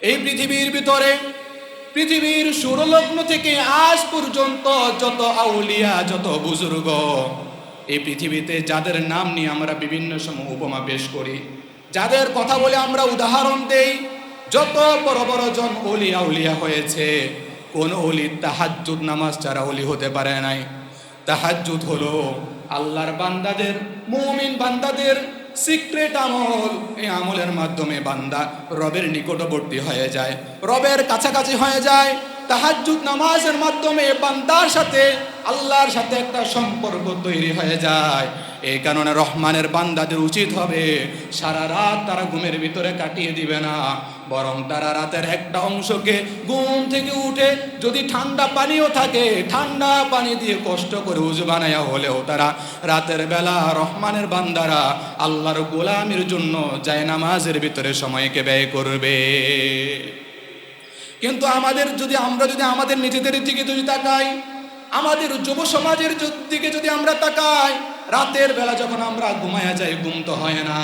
এই পৃথিবীর ভিতরে পৃথিবীর সূর্যলগ্ন থেকে আজ পর্যন্ত যত আউলিয়া, যত বুজুর্গ এই পৃথিবীতে যাদের নাম নিয়ে আমরা বিভিন্ন সময় উপমা পেশ করি, যাদের কথা বলে আমরা উদাহরণ দেই, যত বড় বড় জন ওলি আউলিয়া হয়েছে, কোন ওলি তাহাজ্জুদ নামাজ ছাড়া ওলি হতে পারে নাই। তাহাজ্জুদ হলো আল্লাহর বান্দাদের, মুমিন বান্দাদের সিক্রেট আমল। এই আমলের মাধ্যমে বান্দা রবের নিকটবর্তী হয়ে যায়, রবের কাছাকাছি হয়ে যায়। তাহাজ্জুদ নামাজের মাধ্যমে বান্দার সাথে আল্লাহর সাথে একটা সম্পর্ক তৈরি হয়ে যায়। এই কারণে রহমানের বান্দাদের উচিত হবে সারা রাত তারা ঘুমের ভিতরে কাটিয়ে দিবে না, বরং তারা রাতের একটা অংশকে ঘুম থেকে উঠে যদি ঠান্ডা পানিও থাকে ঠান্ডা পানি দিয়ে কষ্ট করে উজু বানায়া হলেও তারা রাতের বেলা রহমানের বান্দারা আল্লাহর গোলামির জন্য জায়নামাজের ভিতরে সময়কে ব্যয় করবে। কিন্তু আমরা যদি আমাদের নিজেদের দিকে যদি তাকাই, আমাদের যুব সমাজের দিকে যদি আমরা তাকাই, রাতের বেলা যখন আমরা ঘুমায়া যাই ঘুম তো হয় না,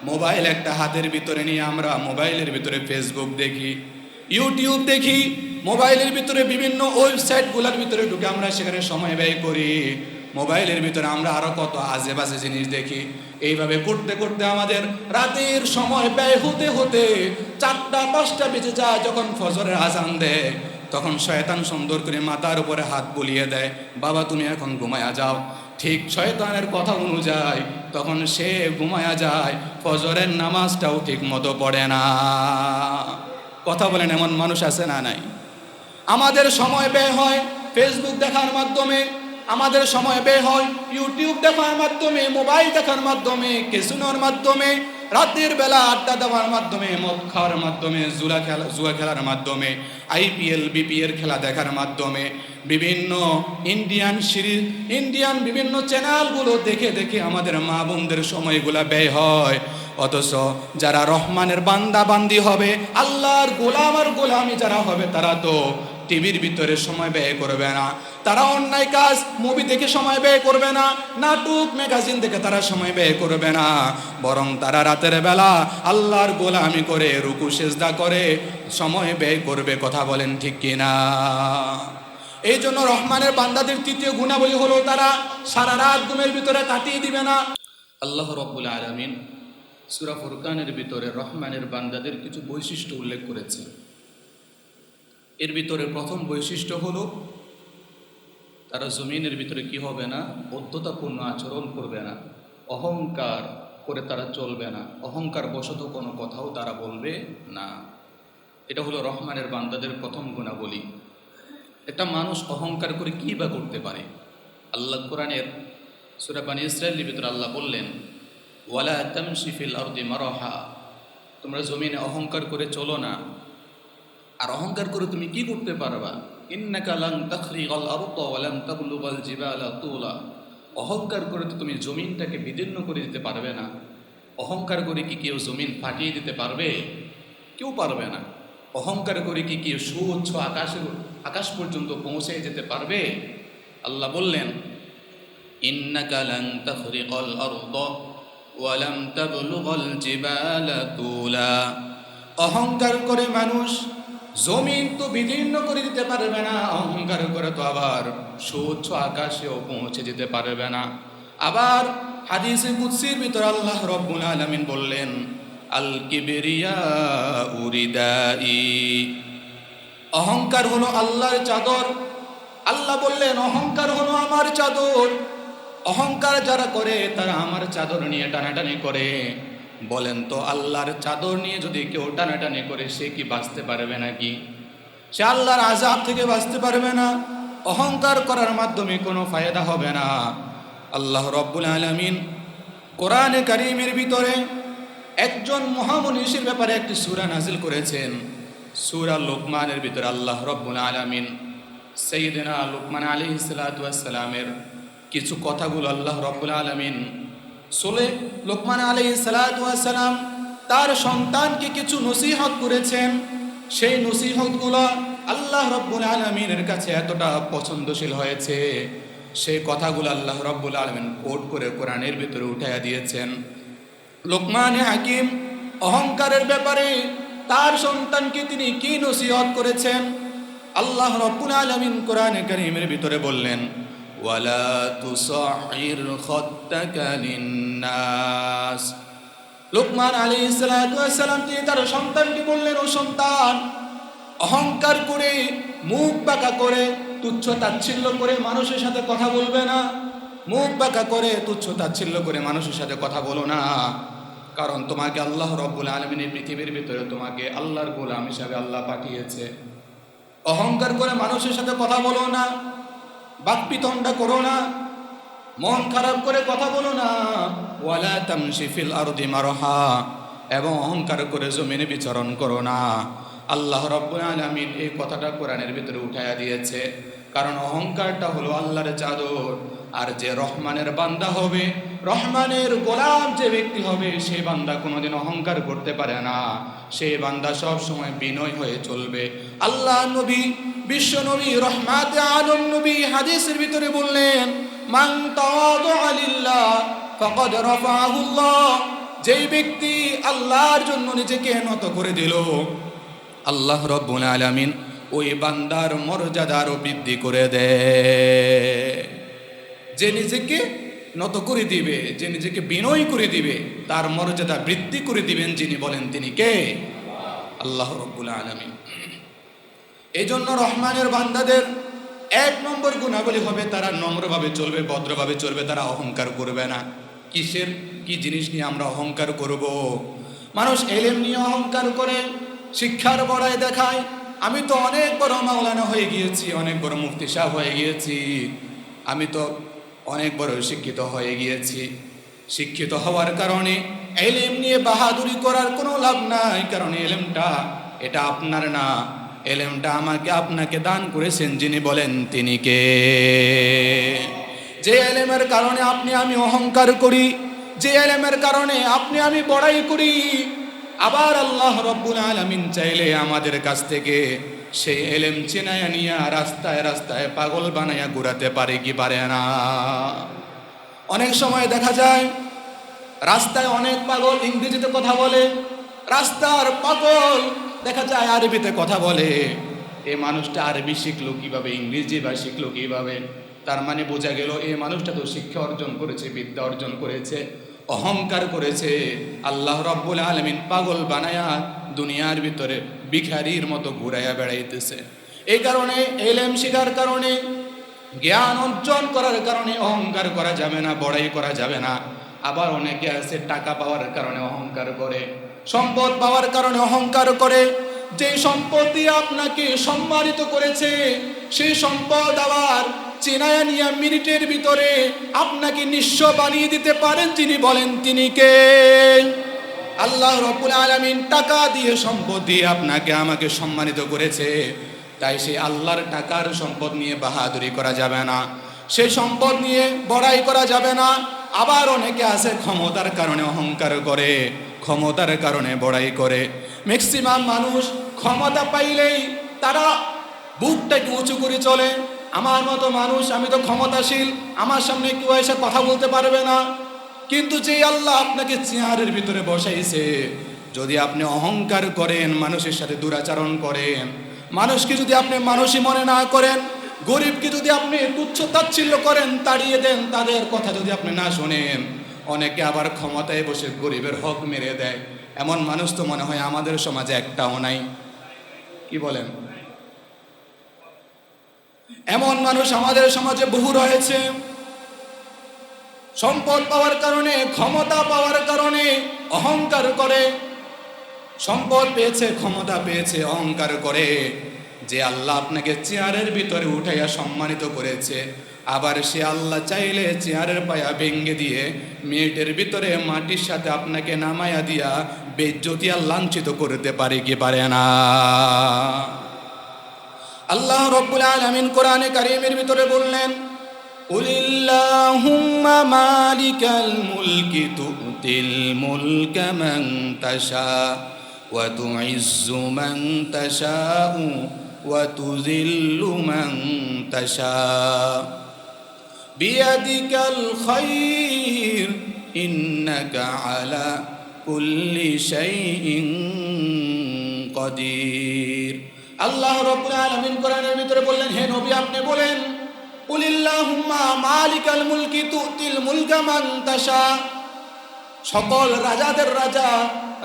মোবাইল একটা হাতের ভিতরে নিয়ে আমরা মোবাইলের ভিতরে ফেসবুক দেখি, ইউটিউব দেখি, মোবাইলের ভিতরে বিভিন্ন ওয়েবসাইটগুলোর ভিতরে ঢুকে আমরা সেখানে সময় ব্যয় করি। মোবাইলের ভিতরে আমরা আরো কত আজে বাজে জিনিস দেখি। এইভাবে করতে করতে আমাদের রাতের সময় ব্যয় হতে হতে 4টা-5টা বেজে যায়। যখন ফজরের আজান দেয় তখন শয়তান সুন্দর করে মাথার উপরে হাত বুলিয়ে দেয়, বাবা তুমি এখন ঘুমায়া যাও। ঠিক শয়তানের কথা অনুযায়ী তখন সে ঘুমায়া যায়, ফজরের নামাজটাও ঠিক মতো পড়ে না। কথা বলেন, এমন মানুষ আছে না নাই? আমাদের সময় ব্যয় হয় ফেসবুক দেখার মাধ্যমে, আমাদের সময় ব্যয় হয় ইউটিউব দেখার মাধ্যমে, মোবাইল দেখার মাধ্যমে, ক্যাসিনোর মাধ্যমে, রাতের বেলা আড্ডা দেওয়ার মাধ্যমে, মদ খাওয়ার মাধ্যমে, জুয়া খেলার মাধ্যমে, IPL BPL খেলা দেখার মাধ্যমে, বিভিন্ন ইন্ডিয়ান সিরিজ, ইন্ডিয়ান বিভিন্ন চ্যানেলগুলো দেখে দেখে আমাদের মা বোনদের সময়গুলা ব্যয় হয়। অথচ যারা রহমানের বান্দা বান্দি হবে, আল্লাহর গোলাম আর গোলামি যারা হবে, তারা তো টিভির ভিতরে সময় ব্যয় করবে না, তারা অন্যায় কাজ মুভি দেখে সময় ব্যয় করবে না, নাটক ম্যাগাজিন দেখে তারা সময় ব্যয় করবে না, বরং তারা রাতের বেলা আল্লাহর গোলামি করে রুকু সেজদা করে সময় ব্যয় করবে। কথা বলেন ঠিক কিনা? এই জন্য রহমানের বান্দাদের তৃতীয় গুণাবলী হলো তারা সারা রাত ঘুমের ভিতরে কাটিয়ে দিবে না। আল্লাহ রাব্বুল আলামিন সূরা ফুরকানের ভিতরে রহমানের বান্দাদের কিছু বৈশিষ্ট্য উল্লেখ করেছেন। এর ভিতরে প্রথম বৈশিষ্ট্য হলো তারা জমিনের ভিতরে কি হবে না, বদ্ধতাপূর্ণ আচরণ করবে না, অহংকার করে তারা চলবে না, অহংকার বশত কোনো কথাও তারা বলবে না। এটা হলো রহমানের বান্দাদের প্রথম গুণাবলী। একটা মানুষ অহংকার করে কী বা করতে পারে? আল্লাহ কোরআনের সূরা বানী ইসরাঈলের ভিতরে আল্লাহ বললেন, ওয়ালা তামশি ফিল আরদি মারহা, তোমরা জমিনে অহংকার করে চলো না। আর অহংকার করে তুমি কি করতে পারবা? ইন্নাকা লান তাখরিকাল আরদা ওয়া লান তাবলুগাল জিবালা তুলা, অহংকার করে তো তুমি জমিনটাকে বিদীর্ণ করে দিতে পারবে না। অহংকার করে কি কেউ জমিন ফাটিয়ে দিতে পারবে? কেউ পারবে না। অহংকার করে কি কেউ সুউচ্চ আকাশ পর্যন্ত পৌঁছে যেতে পারবে? আল্লাহ বললেন, ইন্নাকা লান তাখরিকাল আরদা ওয়া লান তাবলুগাল জিবালা তুলা, অহংকার করে মানুষ জমিন তো বিদীর্ণ করে দিতে পারবে না, অহংকার করে তো আবার সুউচ্চ আকাশেও পৌঁছে যেতে পারবে না। আবার হাদিসে কুদসির ভিতর আল্লাহ রাব্বুল আলামিন বললেন, আল কিবরিয়া উরিদাই, অহংকার হলো আল্লাহর চাদর। আল্লাহ বললেন অহংকার হলো আমার চাদর। অহংকার যারা করে তারা আমার চাদর নিয়ে টানাটানি করে। বলেন তো, আল্লাহর চাদর নিয়ে যদি কেউ টানাটানি করে সে কি বাঁচতে পারবে নাকি? সে আল্লাহর আযাব থেকে বাঁচতে পারবে না। অহংকার করার মাধ্যমে কোনো ফায়দা হবে না। আল্লাহ রাব্বুল আলামিন কোরআনে কারীমের ভিতরে একজন মহামনীষীর ব্যাপারে একটি সূরা নাজিল করেছেন। সূরা লুকমানের ভিতরে আল্লাহ রাব্বুল আলামিন সাইয়্যিদিনা লুকমান আলাইহিস সালাতু ওয়াস সালামের কিছু কথাগুলো আল্লাহ রাব্বুল আলামিন লুকমান আলাইহিস সালাতু ওয়াস সালাম তার সন্তানকে কিছু নসিহত করেছেন। সেই নসিহতগুলো আল্লাহ রাব্বুল আলামিনের কাছে এতটা পছন্দশীল হয়েছে, সেই কথাগুলো আল্লাহ রাব্বুল আলামিন কোট করে কোরআনের ভিতরে উঠাইয়া দিয়েছেন। লোকমান হাকিম অহংকারের ব্যাপারে তার সন্তানকে তিনি কি নসিহত করেছেন? আল্লাহ রাব্বুল আলামিন কোরআনে কারীমের ভিতরে বললেন, ওয়ালা তুসাইর খাত্তাকা লিন্নাস। লুকমান আলাইহিস সালাতু ওয়াস সালাম তিনি তার সন্তানকে বললেন, ও সন্তান, অহংকার করে, মুখ বাঁকা করে, তুচ্ছ তাচ্ছিল্য করে মানুষের সাথে কথা বলবে না। মুখ বাঁকা করে, তুচ্ছ তাচ্ছিল্য করে মানুষের সাথে কথা বলো না। কারণ তোমাকে আল্লাহ রাব্বুল আলামিনের পৃথিবীর ভিতরে তোমাকে আল্লাহর গোলাম হিসাবে আল্লাহ পাঠিয়েছে। অহংকার করে মানুষের সাথে কথা বলো না, বাকবিতণ্ডা করো না, মন খারাপ করে কথা বলো না। ওয়ালা তামশি ফিল আরদি মারহা, এবং অহংকার করে জমিনে বিচরণ করো না। আল্লাহ রাব্বুল আলামিন এই কথাটা কোরআনের ভিতরে উঠায়া দিয়েছে, কারণ অহংকারটা হলো আল্লাহর চাদর। আর যে রহমানের বান্দা হবে, রহমানের গোলাম যে ব্যক্তি হবে, সে বান্দা কোনোদিন অহংকার করতে পারে না। সেই বান্দা সব সময় বিনয় হয়ে চলবে। আল্লাহ নবী, বিশ্ব নবী, রহমাতে আলম নবী হাদিসের ভিতরে বললেন, মান তাওয়াদা লিল্লাহ ফাকাদ রাফাহুল্লাহ। যেই ব্যক্তি আল্লাহর জন্য নিজেকে নত করে দিল, আল্লাহ রাব্বুল আলামিন ওই বান্দার মর্যাদা আরো বৃদ্ধি করে দেয়। যে নিজেকে নত করে দিবে, যে নিজেকে বিনয় করে দিবে, তার মর্যাদা বৃদ্ধি করে দিবেন যিনি, বলেন তিনি কে? আল্লাহ রাব্বুল আলামিন। এই জন্য রহমানের বান্দাদের এক নম্বর গুণাবলী হবে তারা নম্রভাবে চলবে, ভদ্রভাবে চলবে, তারা অহংকার করবে না। কিসের, কি জিনিস নিয়ে আমরা অহংকার করব? মানুষ এলেম নিয়ে অহংকার করে, শিক্ষার বড়াই দেখায়। আমি তো অনেক বড় মাওলানা হয়ে গিয়েছি, অনেক বড় মুফতি সাহেব হয়ে গিয়েছি, আমি তো অনেক বড় শিক্ষিত হয়ে গিয়েছি। শিক্ষিত হওয়ার কারণে এলেম নিয়ে বাহাদুরি করার কোনো লাভ নাই, কারণ এলেমটা এটা আপনার না। এলেমটা আমাকে আপনাকে দান করেছেন যিনি, বলেন তিনি কে? যে এলেমের কারণে আপনি আমি অহংকার করি, যে এলেমের কারণে আপনি আমি বড়াই করি, আবার আল্লাহ রাব্বুল আলামিন চাইলে আমাদের কাছ থেকে সেই এলেম চিনায়া নিয়া রাস্তায় রাস্তায় পাগল বানাইয়া ঘুরাতে পারে কি পারে না? অনেক সময় দেখা যায় রাস্তায় অনেক পাগল ইংরেজিতে কথা বলে, রাস্তার পাগল দেখা যায় আরবিতে কথা বলে। এই মানুষটা আরবি শিখলো কিভাবে, ইংরেজি বা শিখলো কিভাবে? তার মানে বোঝা গেল এই মানুষটা তো শিক্ষা অর্জন করেছে, বিদ্যা অর্জন করেছে, অহংকার করেছে। আল্লাহ রাব্বুল আলামিন পাগল বানায়া দুনিয়ার ভিতরে ভিখারির মতো ঘুরাইয়া বেড়াইতেছে। এই কারণে এলেম শিখার কারণে, জ্ঞান অর্জন করার কারণে অহংকার করা যাবে না, বড়াই করা যাবে না। আবার অনেকে আছে টাকা পাওয়ার কারণে অহংকার করে, সম্পদ পাওয়ার কারণে অহংকার করে। যে সম্পদ দিয়ে আপনাকে সম্মানিত করেছে, সেই সম্পদ আবার চিনায়া নিয়া মিনিটের ভিতরে আপনাকে নিঃস্ব বানিয়ে দিতে পারেন যিনি, বলেন তিনি কে? আল্লাহ রাব্বুল আলামিন টাকা দিয়ে, সম্পদ দিয়ে আপনাকে আমাকে সম্মানিত করেছে। তাই সেই আল্লাহর টাকার সম্পদ নিয়ে বাহাদুরি করা যাবে না, সেই সম্পদ নিয়ে বড়াই করা যাবে না। আবার অনেকে আছে ক্ষমতার কারণে অহংকার করে, ক্ষমতার কারণে বড়াই করে। ম্যাক্সিমাম মানুষ ক্ষমতা পাইলেই তারা বুকটাকে উঁচু করে চলে। আমার মতো মানুষ, আমি তো ক্ষমতাশীল, আমার সামনে কেউ এসে কথা বলতে পারবে না। কিন্তু যে আল্লাহ আপনাকে চেয়ারের ভিতরে বসাইছে, যদি আপনি অহংকার করেন, মানুষের সাথে দুরাচরণ করেন, মানুষকে যদি আপনি মানুষই মনে না করেন, গরিবকে যদি আপনি তুচ্ছ তাচ্ছিল্য করেন, তাড়িয়ে দেন, তাদের কথা যদি আপনি না শোনেন, অনেকে আবার ক্ষমতায় বসে গরিবের হক মেরে দেয়। এমন মানুষ তো মনে হয় আমাদের সমাজে একটাও নাই, কি বলেন? এমন মানুষ আমাদের সমাজে বহু রয়েছে। সম্পদ পাওয়ার কারণে, ক্ষমতা পাওয়ার কারণে অহংকার করে। সম্পদ পেয়েছে, ক্ষমতা পেয়েছে, অহংকার করে। যে আল্লাহ আপনাকে চেয়ারের ভিতরে উঠাইয়া সম্মানিত করেছে, আবার সে আল্লাহ চাইলে চেয়ারের পায়া ভেঙ্গে দিয়ে মিনিটের ভিতরে মাটির সাথে আপনাকে নামায়া দিয়া বেইজ্জতি আর লাঞ্ছিত করতে পারে কি পারে না? আল্লাহ রাব্বুল আলামিন কোরআনে কারীমের ভিতরে বললেন, কুলিল্লাহুম্মা মালিকাল মুলকি তুতিল মুলকা মান তাশা ওয়া তুইজ্জু মান তাশাউ ওয়া তুযিল্লু মান তাশা বিয়াদিকাল খায়র ইন্নাকা আলা কুল্লি শাইইন قدير আল্লাহ রাব্বুল আলামিন কোরআনের ভিতরে বললেন, হে নবী আপনি বলেন, কুলিল্লাহুম্মা মালিকাল মুলকি তুতিল মুলকা মান তাশা, সকল রাজাদের রাজা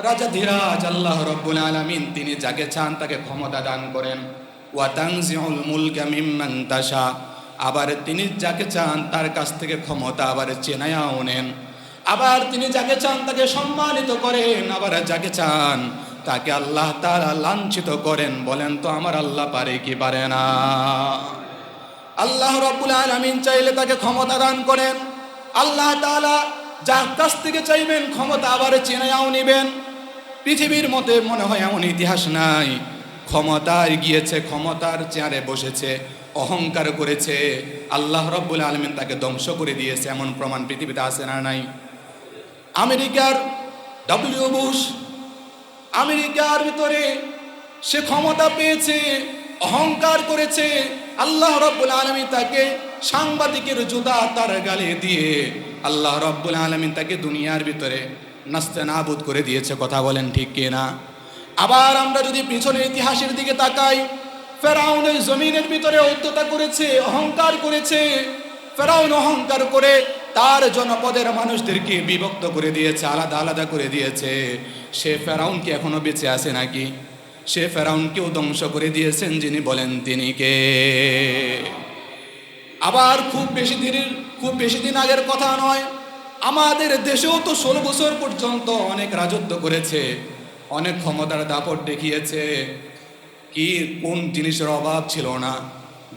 রাজাধিরাজ আল্লাহ রাব্বুল আলামিন তিনি যাকে চান তাকে ক্ষমতা দান করেন। ওয়া তানজিউল মুলকা মিম্মান তাশা, আবার তিনি যাকে চান তার কাছ থেকে ক্ষমতা আবার চেনায়াও নেন। আবার তিনি যাকে চান তাকে সম্মানিত করেন, আবার যাকে চান তাকে আল্লাহ তাআলা লাঞ্ছিত করেন। বলেন তো আমার আল্লাহ পারে কি পারে না? আল্লাহ রাব্বুল আলামিন চাইলে তাকে ক্ষমতা দান করেন। আল্লাহ তাআলা যার কাছ থেকে চাইবেন ক্ষমতা আবার চেনায়াও নেবেন। পৃথিবীর মধ্যে মনে হয় এমন ইতিহাস নাই, ক্ষমতায় গিয়েছে, ক্ষমতার চেয়ারে বসেছে, অহংকার করেছে, আল্লাহ রাব্বুল আলামিন তাকে ধ্বংস করে দিয়েছে, এমন প্রমাণ পৃথিবীতে আছে না নাই? আমেরিকার ডব্লিউ বুশ, আমেরিকার ভিতরে সে ক্ষমতা পেয়েছে, অহংকার করেছে, আল্লাহ রাব্বুল আলামিন তাকে সাংবাদিকের জুতা তার গালে দিয়ে আল্লাহ রাব্বুল আলামিন তাকে দুনিয়ার ভিতরে নাস্তানাবুদ করে দিয়েছে। কথা বলেন ঠিক কিনা? আবার আমরা যদি পিছনের ইতিহাসের দিকে তাকাই, ফেরাউন এই জমিনের ভিতরে অত্যতা করেছে, অহংকার করেছে। ফেরাউন অহংকার করে তার জনপদের মানুষদেরকে বিভক্ত করে দিয়েছে, আলাদা আলাদা করে দিয়েছে। সে ফেরাউন কি এখনো বেঁচে আছে নাকি? সে ফেরাউনকেও ধ্বংস করে দিয়েছেন যিনি, বলেন তিনি কে? আবার খুব বেশি দিন আগের কথা নয়, আমাদের দেশেও তো 16 বছর পর্যন্ত অনেক রাজত্ব করেছে, অনেক ক্ষমতার দাপট দেখিয়েছে। কি কোন জিনিসের অভাব ছিল না?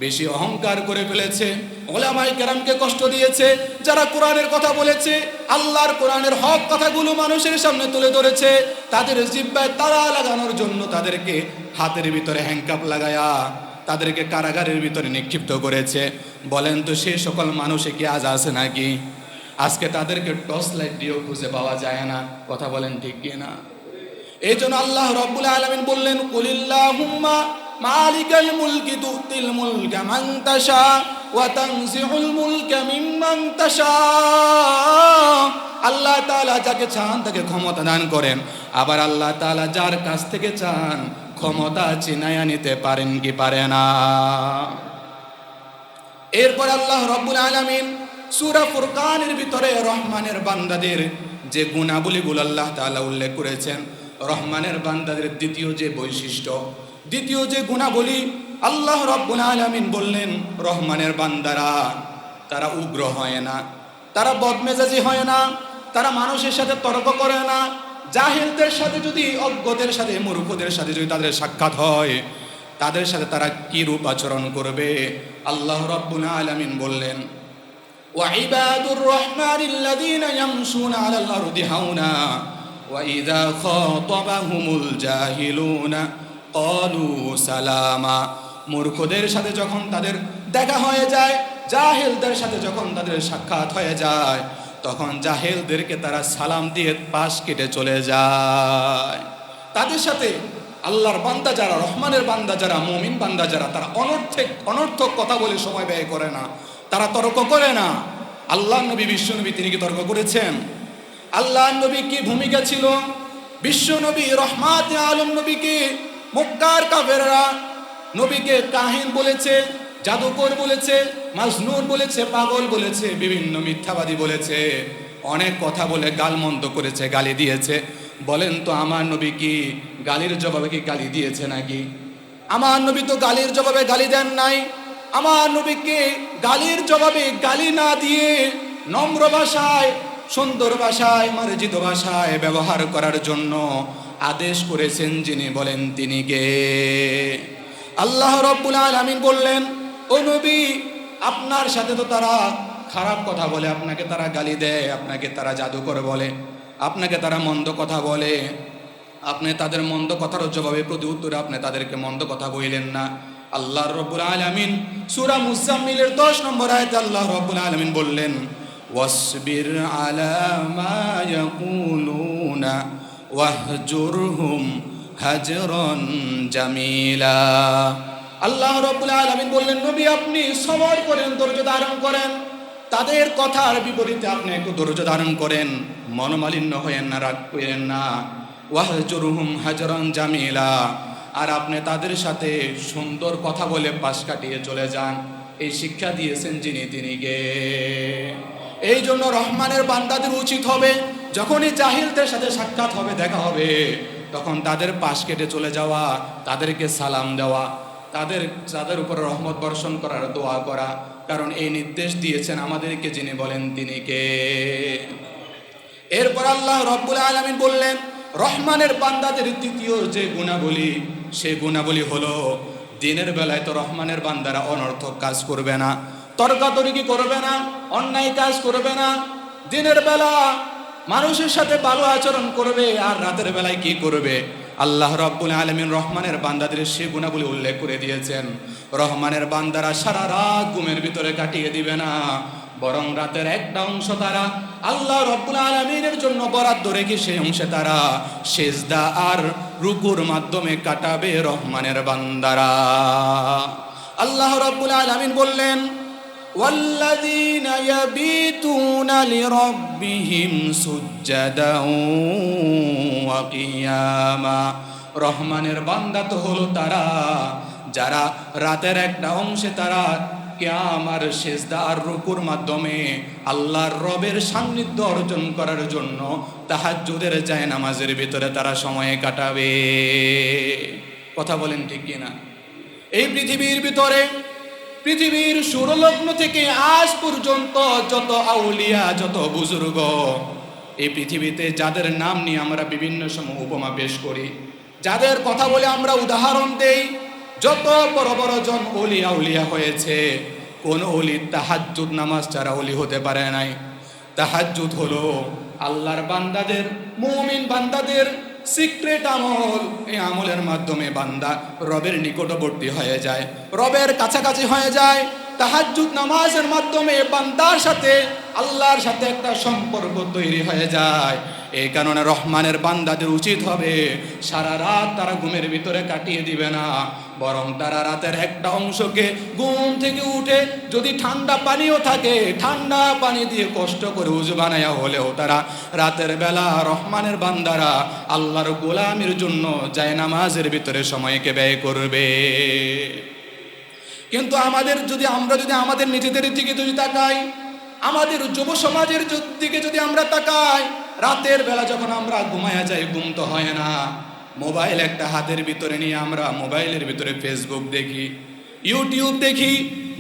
বেশি অহংকার করে ফেলেছে, ওলামায়ে কেরামকে কষ্ট দিয়েছে, যারা কোরআনের কথা বলেছে, আল্লাহর কোরআনের হক কথাগুলো মানুষের সামনে তুলে ধরেছে, তাদের জিহ্বায় তালা লাগানোর জন্য তাদেরকে হাতের ভিতরে হ্যান্ডকাপ লাগায়া তাদেরকে কারাগারের ভিতরে নিক্ষিপ্ত করেছে। বলেন তো সেই সকল মানুষে কি আজ আছে নাকি? আজকে তাদেরকে টর্চ লাইট দিয়েও খুঁজে পাওয়া যায় না। কথা বলেন ঠিক কি না? এই জন্য আল্লাহ রাব্বুল আলামিন বললেন, কুলিল্লাহুম্মা মালিকাল মুলকি তুতিল মুলকা মান তাশা ওয়া তানজিউল মুলকা মিম্মান তাশা। আল্লাহ তাআলা যাকে চান তাকে ক্ষমতা দান করেন, আবার আল্লাহ তাআলা যার কাছ থেকে চান ক্ষমতা ছিনায়া নিতে পারেন কি পারে না? এরপর আল্লাহ রাব্বুল আলামিন সূরা ফুরকানের ভিতরে রহমানের বান্দাদের যে গুণাবলীগুলো আল্লাহ তাআলা উল্লেখ করেছেন, রহমানের বান্দাদের দ্বিতীয় যে বৈশিষ্ট্য, দ্বিতীয় যে গুণাবলী, আল্লাহ রাব্বুল আলামিন বললেন রহমানের বান্দারা তারা উগ্র হয় না, তারা বদমেজাজি হয় না, তারা মানুষের সাথে তর্ক করে না। জাহিলদের সাথে যদি, অজ্ঞদের সাথে, মূর্খদের সাথে যদি তাদের সাক্ষাৎ হয়, তাদের সাথে তারা কি রূপ আচরণ করবে? আল্লাহ রাব্বুল আলামিন বললেন, ওয়া ইবাদুর রহমানিল্লাযীনা ইয়ামশুনা আলাল আরদি হাওনা ওয়া ইযা খাতাবাহুমুল জাহিলুনা ক্বালু সালামা। মূর্খদের সাথে যখন তাদের দেখা হয়ে যায়, জাহিলদের সাথে যখন তাদের সাক্ষাৎ হয়ে যায়, তখন জাহিলদেরকে তারা সালাম দিয়ে পাশ কেটে চলে যায়। তাদের সাথে আল্লাহর বান্দা যারা, রহমানের বান্দা যারা, মুমিন বান্দা যারা, তারা অনর্থক কথা বলে সময় ব্যয় করে না, তারা তর্ক করে না। আল্লাহ নবী, বিশ্ব নবী, তিনি কি তর্ক করেছেন? আল্লাহ নবী কি ভূমিকা ছিল? বিশ্ব নবী রহমাতে আলম নবীকে মক্কার কাফেররা নবীকে কাহিন বলেছে, জাদুকর বলেছে, মাজনুন বলেছে, পাগল বলেছে, বিভিন্ন মিথ্যাবাদী বলেছে, অনেক কথা বলে গালমন্দ করেছে, গালি দিয়েছে। বলেন তো আমার নবী কি গালির জবাবে কি গালি দিয়েছে নাকি? আমার নবী তো গালির জবাবে গালি দেন নাই। আমার নবীকে গালির জবাবে গালি না দিয়ে নম্র ভাষায়, সুন্দর ভাষায়, মার্জিত ভাষায় ব্যবহার করার জন্য আদেশ করেছেন যিনি, বলেন তিনি কে? আল্লাহ রাব্বুল আলামিন বললেন, ও নবী আপনার সাথে তো তারা খারাপ কথা বলে, আপনাকে তারা গালি দেয়, আপনাকে তারা জাদুকর বলে, আপনাকে তারা মন্দ কথা বলে, আপনি তাদের মন্দ কথার জবাবে প্রতি উত্তরে আপনি তাদেরকে মন্দ কথা বললেন না। আল্লাহ রাব্বুল আলামিন সূরা মুজাম্মিলের 10 নম্বর আয়াতে আল্লাহ রাব্বুল আলামিন বললেন, ওয়াসবির আলা মা ইয়াকুলুনা ওয়াহজুরহুম হাজরান জামিলা। আল্লাহ রাব্বুল আলামিন বললেন, নবী আপনি সবর করেন, ধৈর্য ধারণ করেন, তাদের কথার বিপরীতে আপনি একটু ধৈর্য ধারণ করেন, মনোমালিন্য হয়েন না, রাগ করেন না। ওয়াহজুরহুম হাজরান জামিলা, আর আপনি তাদের সাথে সুন্দর কথা বলে পাশ কাটিয়ে চলে যান। এই শিক্ষা দিয়েছেন যিনি, তিনি কে? এই জন্য রহমানের বান্দাদের উচিত হবে যখনই জাহিলদের সাথে সাক্ষাৎ হবে, দেখা হবে, তখন তাদের পাশ কেটে চলে যাওয়া, তাদেরকে সালাম দেওয়া, তাদের উপর রহমত বর্ষণ করার দোয়া করা। কারণ এই নির্দেশ দিয়েছেন আমাদেরকে যিনি, বলেন তিনি কে? এরপর আল্লাহ রব্বুল আলামিন বললেন রহমানের বান্দাদের তৃতীয় যে গুণাবলী, সেই গুণাবলী হলো দিনের বেলায় তো রহমানের বান্দারা অনর্থক কাজ করবে না, তর্কাতর্কি করবে না, অন্যায় কাজ করবে না। দিনের বেলা মানুষের সাথে ভালো আচরণ করবে, আর রাতের বেলায় কি করবে? আল্লাহ রাব্বুল আলামিন রহমানের বান্দাদের সেই গুণাবলী উল্লেখ করে দিয়েছেন। রহমানের বান্দারা সারা রাত ঘুমের ভিতরে কাটিয়ে দিবে না, বরং রাতের একটা অংশ তারা আল্লাহ রাব্বুল আলামিনের জন্য বরাদ্দ রেখে সেই অংশে তারা সিজদা আর রুকুর মাধ্যমে কাটাবে রহমানের বান্দারা। আল্লাহ রাব্বুল আলামিন বললেন ওয়াল্লাযীনা ইয়াবিতুনা লিরাব্বিহিম সুজ্জাদাও ওয়া কিয়ামা। রহমানের বান্দা তো হলো তারা যারা রাতের একটা অংশে তারা কিয়াম আর সিজদা আর রুকুর মাধ্যমে আল্লাহর রবের সান্নিধ্য অর্জন করার জন্য তাহাজ্জুদের জায়নামাজের ভিতরে তারা সময় কাটাবে। কথা বলেন ঠিক কিনা? এই পৃথিবীর ভিতরে, পৃথিবীর সূর্যলগ্ন থেকে আজ পর্যন্ত যত আউলিয়া, যত বুজুর্গ এই পৃথিবীতে যাদের নাম নিয়ে আমরা বিভিন্ন সময় উপমা পেশ করি, যাদের কথা বলে আমরা উদাহরণ দেই, যত বড় বড় জন ওলি আউলিয়া হয়েছে, কোন ওলি তাহাজ্জুদ নামাজ ছাড়া ওলি হতে পারে নাই। তাহাজ্জুদ হলো আল্লাহর বান্দাদের, মুমিন বান্দাদের সিক্রেট আমল। এই আমলের মাধ্যমে বান্দা রবের নিকটবর্তী হয়ে যায়, রবের কাছাকাছি হয়ে যায়। তাহাজ্জুদ নামাজের মাধ্যমে বান্দার সাথে আল্লাহর সাথে একটা সম্পর্ক তৈরি হয়ে যায়। এই কারণে রহমানের বান্দাদের উচিত হবে সারা রাত তারা ঘুমের ভিতরে কাটিয়ে দিবে না, বরং তারা রাতের একটা অংশকে ঘুম থেকে উঠে যদি ঠান্ডা পানিও থাকে, ঠান্ডা পানি দিয়ে কষ্ট করে উজু বানায়া হলেও তারা রাতের বেলা রহমানের বান্দারা আল্লাহর গোলামির জন্য জায়নামাজের ভিতরে সময়কে ব্যয় করবে। কিন্তু আমরা যদি আমাদের নিজেদের দিকে যদি তাকাই, আমাদের যুব সমাজের দিকে যদি আমরা তাকাই, রাতের বেলা যখন আমরা ঘুমায়া যাই, ঘুম তো হয় না, মোবাইল একটা হাতের ভিতরে নিয়ে আমরা মোবাইলের ভিতরে ফেসবুক দেখি, ইউটিউব দেখি,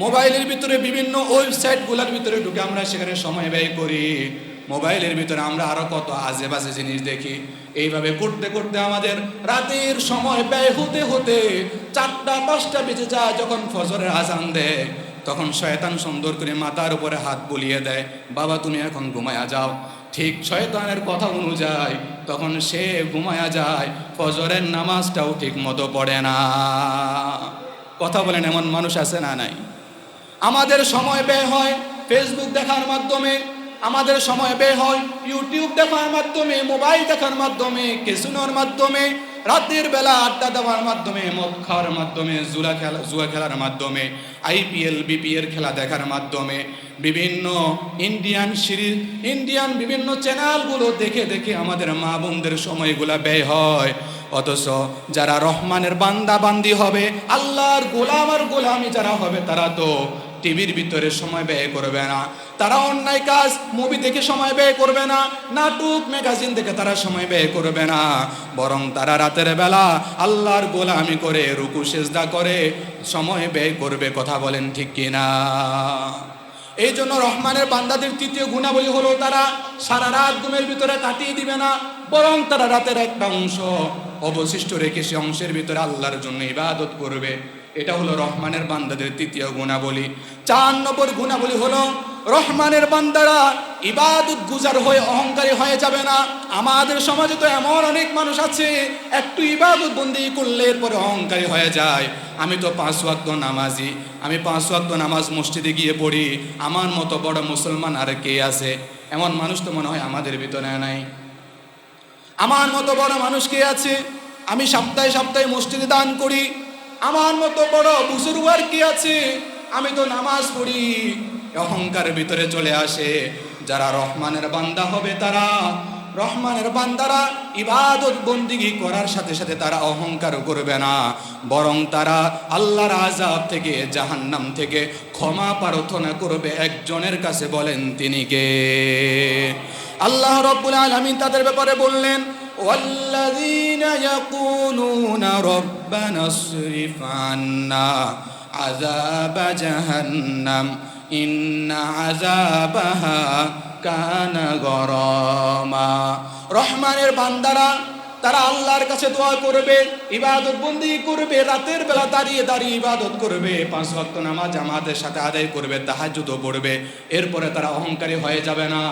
মোবাইলের ভিতরে বিভিন্ন ওয়েবসাইটগুলোর ভিতরে ঢুকে আমরা সেখানে সময় ব্যয় করি। মোবাইলের ভিতরে আমরা আরো কত আজে বাজে জিনিস দেখি। এইভাবে করতে করতে আমাদের রাতের সময় ব্যয় হতে হতে 4টা-5টা বেজে যায়। যখন ফজরের আজান দেয় তখন শয়তান সুন্দর করে মাথার উপরে হাত বুলিয়ে দেয়, বাবা তুমি এখন ঘুমায়া যাও। ঠিক শয়তানের কথা অনুযায়ী তখন সে ঘুমায়া যায়, ফজরের নামাজটাও ঠিক মতো পড়ে না। কথা বলেন, এমন মানুষ আছে না নাই? আমাদের সময় ব্যয় হয় ফেসবুক দেখার মাধ্যমে, আমাদের সময় ব্যয় হয় ইউটিউব দেখার মাধ্যমে, মোবাইল দেখার মাধ্যমে, ক্যাসিনোর মাধ্যমে, রাতের বেলা আড্ডা দেওয়ার মাধ্যমে, মদ খাওয়ার মাধ্যমে, জুয়া খেলার মাধ্যমে, IPL BPL খেলা দেখার মাধ্যমে, বিভিন্ন ইন্ডিয়ান সিরিজ, ইন্ডিয়ান বিভিন্ন চ্যানেলগুলো দেখে দেখে আমাদের মা বোনদের সময়গুলা ব্যয় হয়। অথচ যারা রহমানের বান্দা বান্দি হবে, আল্লাহর গোলাম আর গোলামি যারা হবে, তারা তো টিভির ভিতরে সময় ব্যয় করবে না, তারা অন্যায় কাজ মুভি দেখে সময় ব্যয় করবে না, নাটক ম্যাগাজিন দেখে তারা সময় ব্যয় করবে না, বরং তারা রাতের বেলা আল্লাহর গোলামি করে রুকু সিজদা করে সময় ব্যয় করবে। কথা বলেন ঠিক কিনা? এই জন্য রহমানের বান্দাদের তৃতীয় গুণাবলী হলো তারা সারা রাত ঘুমের ভিতরে কাটিয়ে দিবে না, বরং তারা রাতের একটা অংশ অবশিষ্ট রেখে সে অংশের ভিতরে আল্লাহর জন্য ইবাদত করবে। এটা হলো রহমানের বান্দাদের তৃতীয় গুণাবলী। 4 নম্বর গুণাবলী হলো রহমানের বান্দারা ইবাদত গুজার হয়ে অহংকারী হয়ে যাবে না। আমাদের সমাজে তো এমন অনেক মানুষ আছে, একটু ইবাদত বন্দি করলে এরপরে অহংকারী হয়ে যায়। আমি তো 5 ওয়াক্ত নামাজি, আমি 5 ওয়াক্ত নামাজ মসজিদে গিয়ে পড়ি, আমার মতো বড় মুসলমান আর কে আছে? এমন মানুষ তো মনে হয় আমাদের ভিতরে নাই। আমার মতো বড় মানুষ কে আছে? আমি সপ্তাহে সপ্তাহে মসজিদে দান করি, আমার মতো বড় বুজুর্গ আর কি আছে? আমি তো নামাজ পড়ি। অহংকারের ভিতরে চলে আসে। যারা রহমানের বান্দা হবে তারা রহমানের বান্দারা ইবাদত বন্দিগি করার সাথে সাথে তারা অহংকার করবে না, বরং তারা আল্লাহর আযাব থেকে, জাহান্নাম থেকে ক্ষমা প্রার্থনা করবে একজনের কাছে। বলেন তিনি কে? আল্লাহ রাব্বুল আলামিন তাদের ব্যাপারে বললেন, ওয়াল্লাযীনা ইয়াকুলুনা রাব্বানা ইসরিফ আন্না আযাবা জাহান্নাম ইন্না আযাবাহা কানা গরামা। রহমানের বান্দারা তারা আল্লাহর কাছে দোয়া করবে, ইবাদত বন্দেগী করবে, রাতের বেলা দাঁড়িয়ে দাঁড়িয়ে ইবাদত করবে, 5 ওয়াক্ত নামাজ জামাতের সাথে আদায় করবে, তাহাজ্জুদও পড়বে। এরপরে তারা অহংকারী হয়ে যাবে না,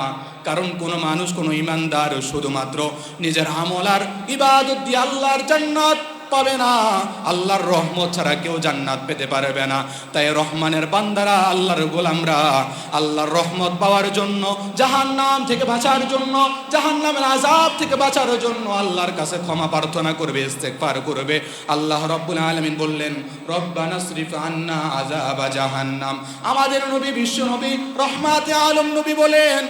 কারণ কোনো মানুষ, কোনো ইমানদার শুধুমাত্র নিজের আমল আর ইবাদত দিয়ে আল্লাহর জান্নাত পাবে না, আল্লাহর রহমত ছাড়া কেউ জান্নাত পেতে পারবে না। তাই রহমানের বান্দারা, আল্লাহর গোলামরা আল্লাহর রহমত পাওয়ার জন্য, জাহান্নাম থেকে বাঁচার জন্য, জাহান্নামের আযাব থেকে বাঁচার জন্য আল্লাহর কাছে ক্ষমা প্রার্থনা করবে, ইস্তেগফার করবে। আল্লাহ রাব্বুল আলামিন বললেন, রব্বানা ইসরিফ আন্না আযাবা জাহান্নাম। আমাদের নবী, বিশ্ব নবী, রহমাতে আলম নবী বলেন,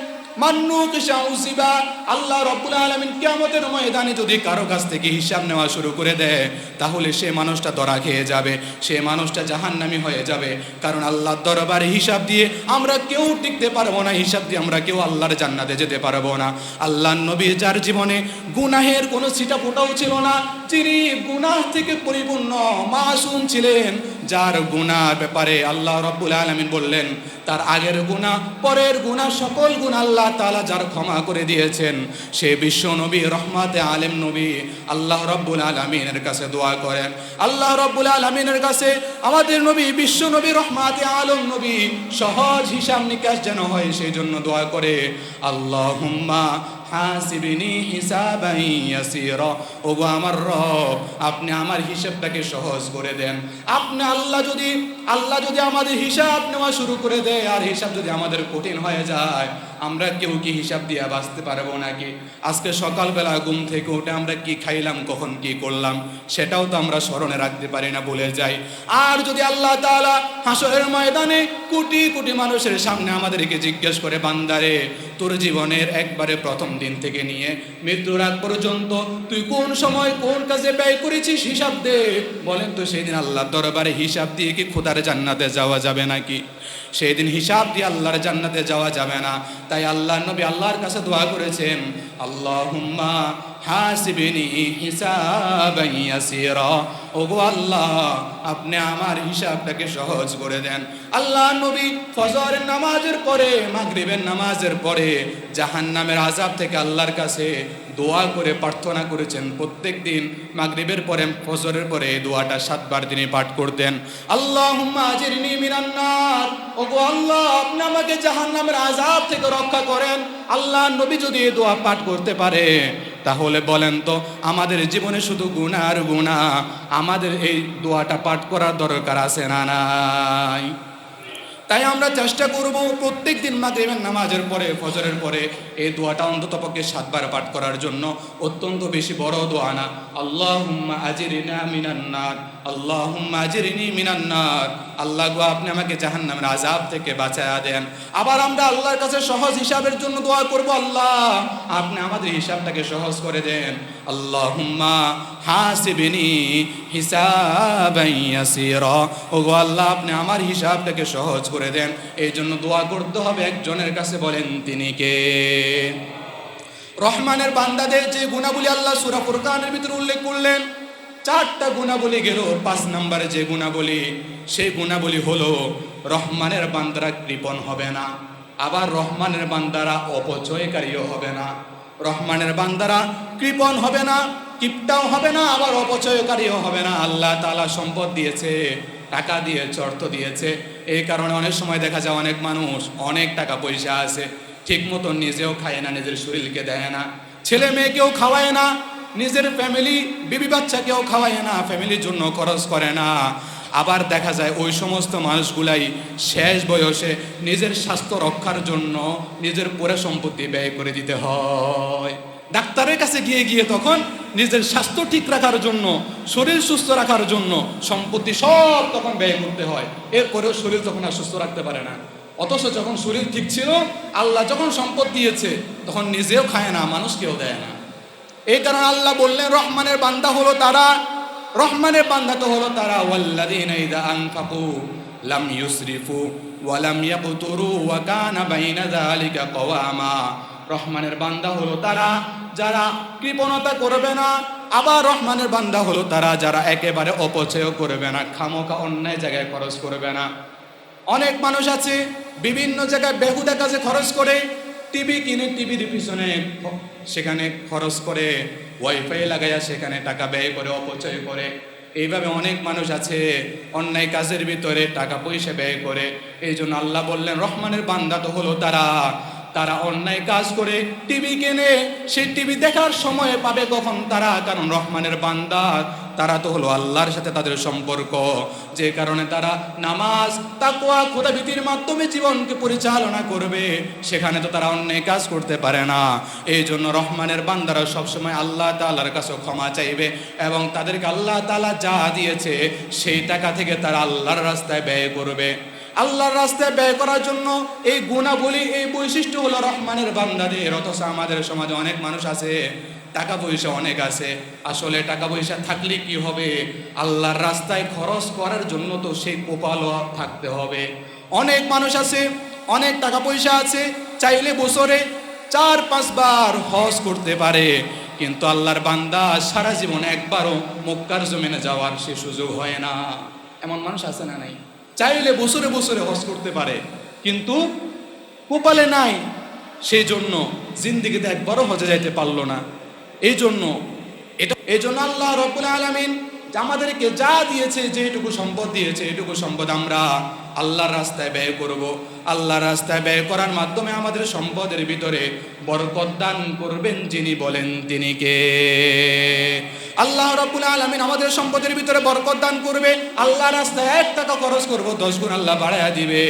আল্লাহ রাব্বুল আলামিন কিয়ামতের ময়দানে যদি কারো কাছ থেকে হিসাব নেওয়া শুরু করে দেয়, তাহলে সে মানুষটা ধরা খেয়ে যাবে, সে মানুষটা জাহান্নামী হয়ে যাবে। কারণ আল্লাহর দরবারে হিসাব দিয়ে আমরা কেউ টিকতে পারবো না, হিসাব দিয়ে আমরা কেউ আল্লাহর জান্নাতে যেতে পারবো না। আল্লাহর নবী, যার জীবনে গুনাহের কোনো ছিটা ফোঁটাও ছিল না, যিনি গুনাহ থেকে পরিপূর্ণ মাসুম ছিলেন, যার গুনার ব্যাপারে আল্লাহ রাব্বুল আলামিন বললেন, তার আগের গুনাহ, পরের গুনাহ, সকল গুনাহ আল্লাহ তাআলা যার ক্ষমা করে দিয়েছেন, সে বিশ্ব নবী, রহমাতে আলেম নবী আল্লাহ রাব্বুল আলামিনের কাছে দোয়া করেন। আল্লাহ রাব্বুল আলামিনের কাছে আমাদের নবী, বিশ্ব নবী, রহমাতে আলম নবী সহজ হিসাব নিকাশ যেন হয়, সেই জন্য দোয়া করে, আল্লাহুম্মা হাসিবনি হিসাবান ইয়াসীরা। ওগো আমার রব, আপনি আমার হিসাবটাকে সহজ করে দেন। আপনি আল্লাহ যদি আমাদের হিসাব নেওয়া শুরু করে দেয়, আর হিসাব যদি আমাদের কঠিন হয়ে যায়, আমরা কেউ কি হিসাব দিয়ে বাঁচতে পারবো নাকি? আজকে সকালবেলা ঘুম থেকে উঠে আমরা কি খাইলাম, কখন কি করলাম, সেটাও তো আমরা স্মরণে রাখতে পারি না, ভুলে যাই। আর যদি আল্লাহ তাআলা হাসরের ময়দানে কোটি কোটি মানুষের সামনে আমাদেরকে জিজ্ঞেস করে, বান্দারে, তোর জীবনের একবারে প্রথম দিন থেকে নিয়ে মৃত্যুর আগ পর্যন্ত তুই কোন সময় কোন কাজে ব্যয় করেছিস, হিসাব দে। বলেন তো, সেই দিন আল্লাহর দরবারে হিসাব দিয়ে কি খোদার জান্নাতে যাওয়া যাবে নাকি? সেই দিন হিসাব দিয়ে আল্লাহর জান্নাতে যাওয়া যাবে না। তাই আল্লাহর নবী আল্লাহর কাছে দোয়া করেছেন, আল্লাহুম্মা হাসিবনি হিসাবান ইয়াসীরা। ওগো আল্লাহ, আপনি আমার হিসাবটাকে সহজ করে দেন। আল্লাহর নবী ফজরের নামাজের পরে, মাগরিবের নামাজের পরে জাহান্নামের আযাব থেকে আল্লাহর কাছে দোয়া করে প্রার্থনা করেছেন। প্রত্যেক দিন মাগরিবের পরে, ফজরের পরে এই দোয়াটা 7 বার তিনি পাঠ করতেন। আল্লাহুম্মা আজিরনি মিনান নার। ওগো আল্লাহ, আপনি আমাকে জাহান্নামের আযাব থেকে রক্ষা করেন। আল্লাহর নবী যদি এই দোয়া পাঠ করতে পারে, তাহলে বলেন তো, আমাদের জীবনে শুধু গুনাহ আর গুনাহ, আমাদের এই দোয়াটা পাঠ করার দরকার আছে না নাই? তাই আমরা চেষ্টা করব প্রত্যেক দিন মাগরিবের নামাজের পরে, ফজরের পরে এই দোয়াটা অন্ততপক্ষে 7 বার পাঠ করার জন্য। অত্যন্ত বেশি বড় দোয়া না। আল্লাহুম্মা আজিরনা মিনান নার, আল্লাহুম্মা আজিরনি মিনান নার। আল্লাহ গো, আপনি আমাকে জাহান্নামের আযাব থেকে বাঁচায়া দেন। আবার আমরা আল্লাহর কাছে সহজ হিসাবের জন্য দোয়া করব, আল্লাহ আপনি আমাদের হিসাবটাকে সহজ করে দেন। আল্লাহুম্মা হাসিবনি হিসাবান ইয়াসীরা। ওগো আল্লাহ, আপনি আমার হিসাবটাকে সহজ করে দেন। এই জন্য দোয়া করতে হবে একজনের কাছে। বলেন তিনি কে? রহমানের বান্দাদের যে গুণাবলী আল্লাহ সূরা ফুরকানের ভিতরে উল্লেখ করলেন, 4টা গুণাবলী গেল। 5 নম্বরে যে গুণাবলী, সেই গুণাবলী হলো রহমানের বান্দারা কৃপণ হবে না, আবার রহমানের বান্দারা অপচয়কারীও হবে না। রহমানের বান্দারা কৃপণ হবে না, কিপটাও হবে না, আবার অপচয়কারীও হবে না। আল্লাহ তাআলা সম্পদ দিয়েছে, টাকা দিয়েছে, অর্থ দিয়েছে। এই কারণে অনেক সময় দেখা যায় অনেক মানুষ অনেক টাকা পয়সা আছে, ঠিক মতো নিজেও খায় না, নিজের শরীরকে দেয় না, ছেলে মেয়েকেও খাওয়ায় না, নিজের ফ্যামিলি বিবি বাচ্চাকেও খাওয়ায় না, ফ্যামিলির জন্য খরচ করে না। আবার দেখা যায় ওই সমস্ত মানুষগুলাই শেষ বয়সে নিজের স্বাস্থ্য রক্ষার জন্য নিজের পুরো সম্পত্তি ব্যয় করে দিতে হয়। ডাক্তারের কাছে গিয়ে তখন নিজের স্বাস্থ্য ঠিক রাখার জন্য, শরীর সুস্থ রাখার জন্য সম্পত্তি সব তখন ব্যয় করতে হয়। এরপরেও শরীর তখন আর সুস্থ রাখতে পারে না। অথচ যখন শরীর ঠিক ছিল, আল্লাহ যখন সম্পদ দিয়েছে তখন নিজেও খায় না, মানুষকেও দেয় না। এই কারণে আল্লাহ বললেন রহমানের বান্দা হলো তারা, রহমানের বান্দা তো হলো তারা ওয়াল্লাযীনা ইযা আনফাকু লাম ইউসরিফু ওয়া লাম ইয়াকতুরু ওয়া কানা বাইনা যালিকা কওয়ামা। রহমানের বান্দা হলো তারা যারা কৃপণতা করবে না, আবার রহমানের বান্দা হলো তারা যারা একেবারে অপচয় করবে না, খামোখা অন্যায় জায়গায় খরচ করবে না। অনেক মানুষ আছে বিভিন্ন জায়গায় বেহুদা কাজে খরচ করে, টিভি কিনে টিভির পিছনে সেখানে খরচ করে, ওয়াইফাই লাগাইয়া সেখানে টাকা ব্যয় করে, অপচয় করে। এইভাবে অনেক মানুষ আছে অন্যায় কাজের ভিতরে টাকা পয়সা ব্যয় করে। এই জন্য আল্লাহ বললেন রহমানের বান্দা তো হলো তারা, তারা অন্যায় কাজ করে টিভি কেনে, সেই টিভি দেখার সময় পাবে কখন তারা? কারণ রহমানের বান্দা তারা তো হলো আল্লাহর সাথে তাদের সম্পর্ক, যে কারণে তারা নামাজ, তাকওয়া, খোদাভীতির মাধ্যমে জীবনকে পরিচালনা করবে, সেখানে তো তারা অন্যায় কাজ করতে পারে না। এই জন্য রহমানের বান্দারা সবসময় আল্লাহ তাআলার কাছে ক্ষমা চাইবে এবং তাদেরকে আল্লাহ তাআলা যা দিয়েছে সেই টাকা থেকে তারা আল্লাহর রাস্তায় ব্যয় করবে। আল্লাহর রাস্তায় ব্যয় করার জন্য এই গুণাবলী, এই বৈশিষ্ট্য হলো রহমানের বান্দাদের। অথচ আমাদের সমাজে অনেক মানুষ আছে টাকা পয়সা অনেক আছে, আসলে টাকা পয়সা থাকলে কি হবে? আল্লাহর রাস্তায় খরচ করার জন্য তো সেই কপালও থাকতে হবে। অনেক মানুষ আছে অনেক টাকা পয়সা আছে, চাইলে বছরে 4-5 বার হজ করতে পারে, কিন্তু আল্লাহর বান্দা সারা জীবন একবারও মক্কার জমিনে যাওয়ার সে সুযোগ হয় না। এমন মানুষ আছে না নাই? চাইলে বছরে বছরে হজ করতে পারে, কিন্তু কপালে নাই, সেই জন্য জিন্দেগিতে একবারও হজে যাইতে পারলো না। এই জন্য আল্লাহ রাব্বুল আলামিন আমাদেরকে যা দিয়েছে, যেটুকু সম্পদ দিয়েছে, এটুকু সম্পদ আমরা আল্লাহর রাস্তায় ব্যয় করব। আল্লাহর রাস্তায় ব্যয় করার মাধ্যমে আমাদের সম্পদের ভিতরে বরকত দান করবেন যিনি, বলেন তিনি কে? আল্লাহ রাব্বুল আলামিন আমাদের সম্পদের ভিতরে বরকত দান করবে। আল্লাহর রাস্তায় 1 টাকা খরচ করব, 10 গুণ আল্লাহ বাড়ায়া দিবে।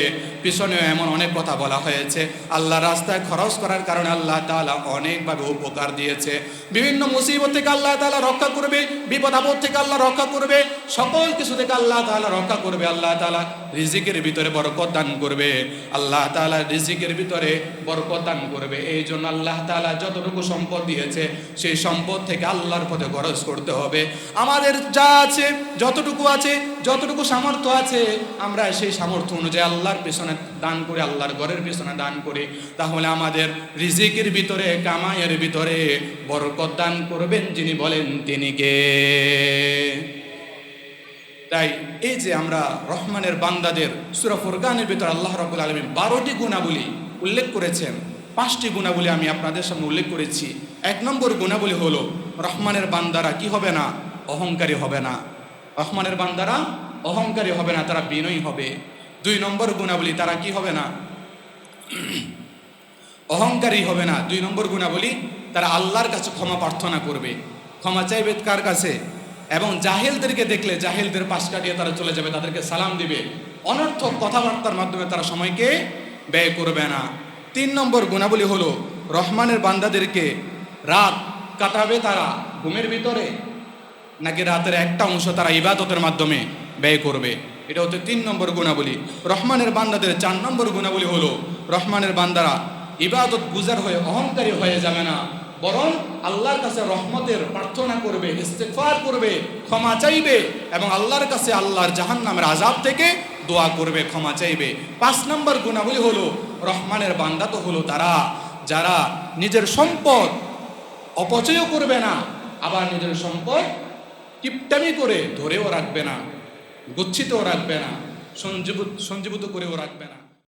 পিছনেও এমন অনেক কথা বলা হয়েছে, আল্লাহর রাস্তায় খরচ করার কারণে আল্লাহ তাআলা অনেকভাবে উপকার দিয়েছে। বিভিন্ন মুসিবত থেকে আল্লাহ তাআলা রক্ষা করবে, বিপদ আপদ থেকে আল্লাহ রক্ষা করবে, সকল কিছু থেকে আল্লাহ তাআলা রক্ষা করবে। আল্লাহ তাআলা রিজিকের ভিতরে বরকত দান করবে, আল্লাহ তাআলা রিজিকের ভিতরে বরকত দান করবে। এই জন্য আল্লাহ তাআলা যতটুকু সম্পদ দিয়েছে সেই সম্পদ থেকে আল্লাহর পথে খরচ করতে হবে। আমাদের যা আছে, যতটুকু আছে, যতটুকু সামর্থ্য আছে, আমরা সেই সামর্থ্য অনুযায়ী আল্লাহর পিছনে দান করি, আল্লাহর ঘরের পিছনে দান করি, তাহলে আমাদের রিজিকের ভিতরে, কামাইয়ের ভিতরে বরকত দান করবেন যিনি, বলেন তিনি কে? তাই এই যে আমরা রহমানের বান্দাদের সূরা ফুরকানের ভিতরে আল্লাহ রাব্বুল আলামিন 12টি গুণাবলী উল্লেখ করেছেন। 5টি গুণাবলী আমি আপনাদের সামনে উল্লেখ করেছি। 1 নম্বর গুণাবলী হলো রহমানের বান্দারা কি হবে না? অহংকারী হবে না। রহমানের বান্দারা অহংকারী হবে না, তারা বিনয়ী হবে। 2 নম্বর গুণাবলী, তারা কি হবে না? অহংকারী হবে না। 2 নম্বর গুণাবলী, তারা আল্লাহর কাছে ক্ষমা প্রার্থনা করবে। ক্ষমা চাইবে কার কাছে? এবং জাহেলদেরকে দেখলে জাহেলদের পাশ কাটিয়ে তারা চলে যাবে, তাদেরকে সালাম দিবে। অনর্থক কথাবার্তার মাধ্যমে তারা সময়কে ব্যয় করবে না। 3 নম্বর গুণাবলী হলো রহমানের বান্দাদেরকে রাত কাটাবে তারা ঘুমের ভিতরে, নাকি রাতের একটা অংশ তারা ইবাদতের মাধ্যমে ব্যয় করবে। এটা হচ্ছে 3 নম্বর গুণাবলী। রহমানের বান্দাদের 4 নম্বর গুণাবলী হলো রহমানের বান্দারা ইবাদত গুজার হয়ে অহংকারী হয়ে যাবে না, বরং আল্লাহর কাছে রহমতের প্রার্থনা করবে, ইস্তেগফার করবে, ক্ষমা চাইবে এবং আল্লাহর কাছে আল্লাহর জাহান্নামের আযাব থেকে দোয়া করবে, ক্ষমা চাইবে। 5 নম্বর গুণাবলী হলো রহমানের বান্দা তো হলো তারা যারা নিজের সম্পদ অপচয় করবে না, আবার নিজের সম্পদ কিপটামি করে ধরেও রাখবে না, গচ্ছিতও রাখবে না, সঞ্জীবিত করেও রাখবে না।